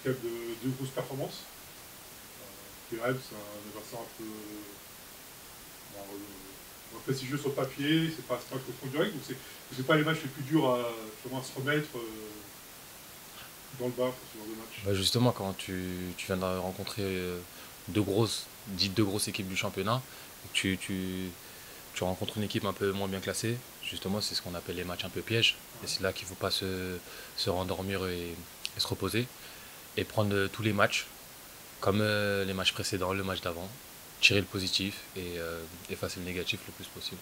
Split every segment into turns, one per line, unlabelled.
quand même de grosses performances. PRM, c'est un adversaire un peu prestigieux sur le papier, c'est pas le confront direct, donc c'est pas les matchs les plus durs à se remettre dans le bas pour ce genre de match.
Bah justement, quand tu viens de rencontrer dites deux grosses équipes du championnat, tu rencontres une équipe un peu moins bien classée, justement, c'est ce qu'on appelle les matchs un peu pièges. Et c'est là qu'il ne faut pas se rendormir et se reposer. Et prendre tous les matchs, comme les matchs précédents, le match d'avant, tirer le positif et effacer le négatif le plus possible.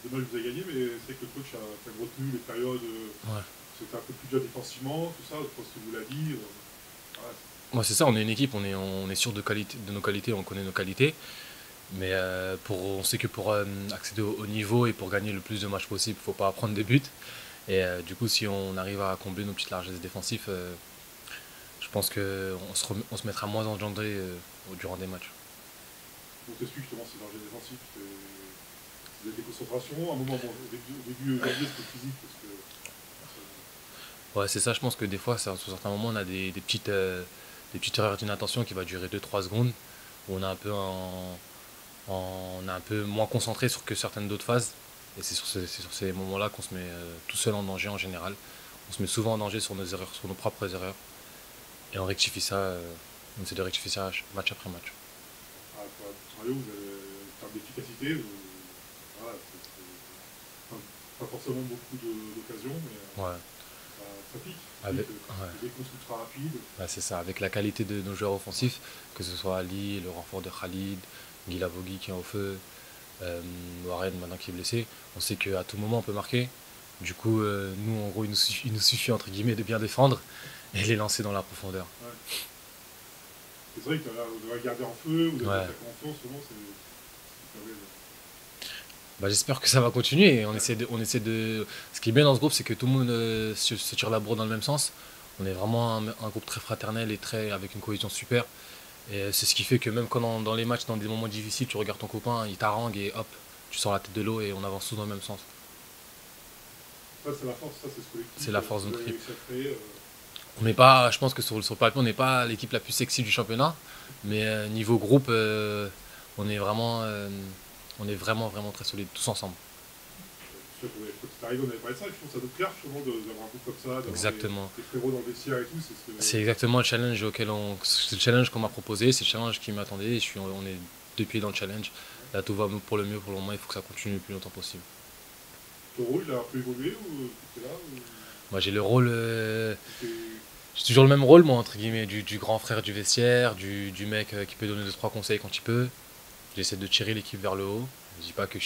Dommage que vous avez gagné, mais c'est que le coach a quand même retenu les périodes
Ouais.
c'était un peu plus dur défensivement, tout ça, je pense que vous l'avez dit. Voilà.
Moi, c'est ça, on est une équipe, on est sûr de nos qualités, on connaît nos qualités. Mais on sait que pour accéder au niveau et pour gagner le plus de matchs possible, il ne faut pas prendre des buts. Et du coup, si on arrive à combler nos petites largesses défensives, je pense qu'on se mettra moins engendré durant des matchs.
On t'explique justement ces dangers défensifs, c'est des concentrations. À un moment, bon, au début janvier, c'était physique parce que.
Ouais, c'est ça, je pense que des fois, sur certains moments, on a des petites erreurs d'inattention qui va durer 2 3 secondes, où on est un peu moins concentré sur que certaines d'autres phases. Et c'est sur ces moments-là qu'on se met tout seul en danger en général. On se met souvent en danger sur nos erreurs, sur nos propres erreurs. Et on rectifie ça, on essaie de rectifier ça match après match.
Pour Mario, vous avez, en termes d'efficacité, voilà, pas forcément beaucoup d'occasions, mais
Ouais.
ça pique.
Avec,
C'est des contres ultra rapides.
ouais, c'est ça, avec la qualité de nos joueurs offensifs, que ce soit Ali, le renfort de Khalid, Guy Lavogui qui est au feu, Warren maintenant qui est blessé, on sait qu'à tout moment on peut marquer. Du coup, nous en gros, il nous suffit entre guillemets de bien défendre et les lancer dans la profondeur.
Ouais. C'est vrai que là, vous devez garder en feu, vous devez
Ouais.
attaquer en feu, en ce moment, c'est pas mal.
Bah, j'espère que ça va continuer. Et on essaie de. Ce qui est bien dans ce groupe, c'est que tout le monde se tire la bourre dans le même sens. On est vraiment un groupe très fraternel et avec une cohésion super. Et c'est ce qui fait que même quand dans les matchs, dans des moments difficiles, tu regardes ton copain, il t'harangue et hop, tu sors la tête de l'eau et on avance tous dans le même sens.
Ça, c'est la force, ça, c'est ce collectif
C'est la
que
force de
vous
notre
avez
équipe.
réussi à créer.
On n'est pas, je pense que sur le papier, on n'est pas l'équipe la plus sexy du championnat, mais niveau groupe, on est vraiment, euh, on est vraiment très solide tous ensemble.
Quand c'est arrivé, on avait parlé de ça, et je trouve ça doit te plaire justement d'avoir un groupe comme ça, d'avoir
Exactement.
des frérots dans le vestiaire et tout.
C'est exactement le challenge c'est le challenge qu'on m'a proposé, c'est le challenge qui m'attendait. On est deux pieds dans le challenge. Là, tout va pour le mieux pour le moment. Il faut que ça continue le plus longtemps possible.
Ton rôle, il a un peu évolué ou tu es là
Moi, j'ai le rôle,
ou
j'ai toujours le même rôle, moi, entre guillemets, du grand frère du vestiaire, du mec qui peut donner deux trois conseils quand il peut. J'essaie de tirer l'équipe vers le haut. Je dis pas que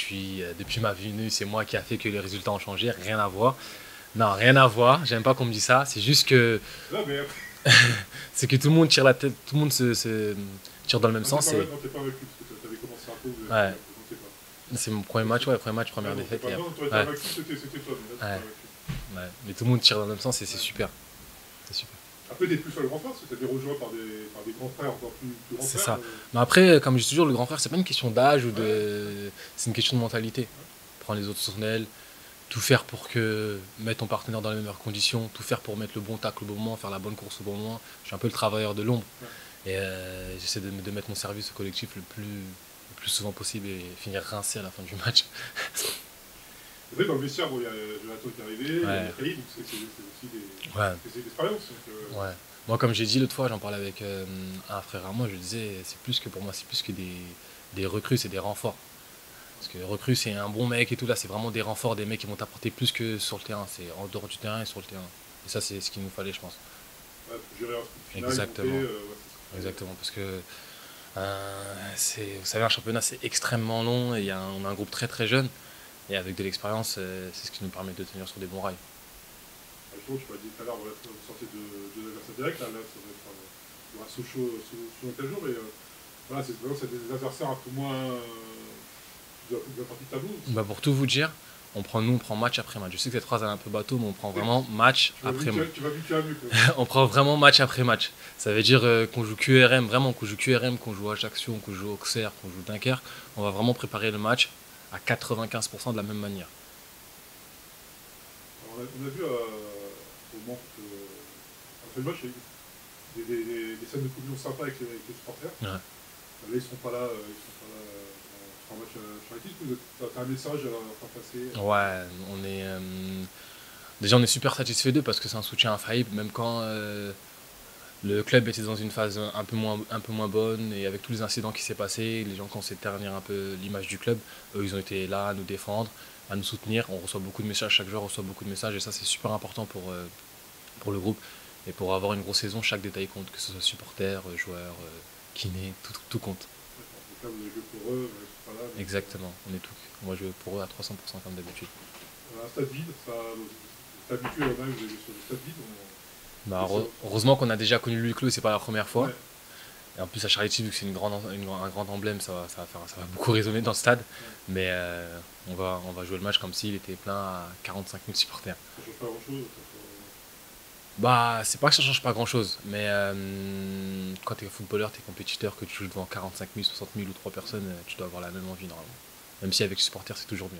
depuis ma venue, c'est moi qui a fait que les résultats ont changé. Rien à voir. Non, rien à voir. J'aime pas qu'on me dise ça. C'est juste que
là, mais
c'est que tout le monde tire la tête, tout le monde se tire dans le même
non,
sens.
t'es pas vaincu, parce que tu avais commencé un peu, vous
Ouais,
avez présenté pas.
c'est mon premier match, ouais, premier match, première
Non, t'es
défaite.
pas, non, t'aurais été
Ouais,
vaincu, c'était toi, mais là, t'es
ouais,
pas vaincu.
ouais. Mais tout le monde tire dans le même sens et c'est
Ouais.
super. C'est super.
Après, t'es plus sur le grand frère, parce que t'as été rejoint par des grands frères encore plus grands
C'est
frères.
ça. Mais après, comme je dis toujours, le grand frère, c'est pas une question d'âge ou de. C'est une question de mentalité. Prendre les autres sur son aile, tout faire pour mettre ton partenaire dans les meilleures conditions, tout faire pour mettre le bon tacle au bon moment, faire la bonne course au bon moment. Je suis un peu le travailleur de l'ombre.
Ouais.
Et j'essaie de mettre mon service au collectif le plus souvent possible et finir rincé à la fin du match.
C'est vrai, dans le vestiaire, bon, il y a Jonathan qui est arrivé, il y a
Ouais.
Khalid, donc c'est aussi
Ouais.
des expériences. Donc,
Ouais. Moi, comme j'ai dit l'autre fois, j'en parlais avec un frère à moi, je lui disais, c'est plus que pour moi, c'est plus que des recrues, c'est des renforts. Parce que recrues, c'est un bon mec et tout, là, c'est vraiment des renforts, des mecs qui vont t'apporter plus que sur le terrain. C'est en dehors du terrain et sur le terrain. Et ça, c'est ce qu'il nous fallait, je pense.
ouais, pour gérer un truc final,
Exactement.
monter, ouais, c'est ce que
Exactement. Parce que, vous savez, un championnat, c'est extrêmement long et on a un groupe très très jeune. Et avec de l'expérience, c'est ce qui nous permet de tenir sur des bons rails.
justement, tu m'as dit tout à l'heure, voilà, vous sortez de l'adversaire direct, là, ça va être il y aura Sochaux sous 15 jours, mais voilà, c'est des adversaires un peu moins de la partie de tableau.
Bah, pour tout vous dire, nous, on prend match après match. Je sais que cette phrase elle est un peu bateau, mais on prend vraiment match après match.
Tu vas vite mieux, quoi.
On prend vraiment match après match. Ça veut dire qu'on joue QRM, vraiment qu'on joue QRM, qu'on joue Ajaccio, qu'on joue Auxerre, qu'on joue Dunkerque. On va vraiment préparer le match à 95% de la même manière.
Alors, on a vu au Mans Après le match, il y a eu des scènes de communion sympas avec les supporters.
Ouais.
Là, ils sont pas là, en match charitatif. T'as un message à leur faire passer.
Ouais, déjà on est super satisfait d'eux parce que c'est un soutien infaillible, même quand le club était dans une phase un peu moins bonne et avec tous les incidents qui s'est passé, les gens qui ont essayé de ternir un peu l'image du club, eux ils ont été là à nous défendre, à nous soutenir. On reçoit beaucoup de messages, chaque joueur reçoit beaucoup de messages et ça c'est super important pour le groupe. Et pour avoir une grosse saison, chaque détail compte, que ce soit supporters, joueurs, kinés, tout compte.
D'accord. Le jeu pour eux, ils sont pas là.
Exactement, on va jouer pour eux à 300% comme d'habitude.
Un stade vide, ça, t'es habitué, vous avez sur le stade vide.
Bah, heureusement qu'on a déjà connu le huis clos, c'est pas la première fois.
Ouais.
Et en plus à Charity, vu que c'est un grand emblème, ça va beaucoup résonner dans le stade. Mais on va jouer le match comme s'il était plein à 45 000 supporters.
Ça change pas grand-chose.
Bah, c'est pas que ça change pas grand chose, mais quand t'es footballeur, t'es compétiteur, que tu joues devant 45 000, 60 000 ou 3 personnes, tu dois avoir la même envie normalement. Même si avec les supporters, c'est toujours mieux.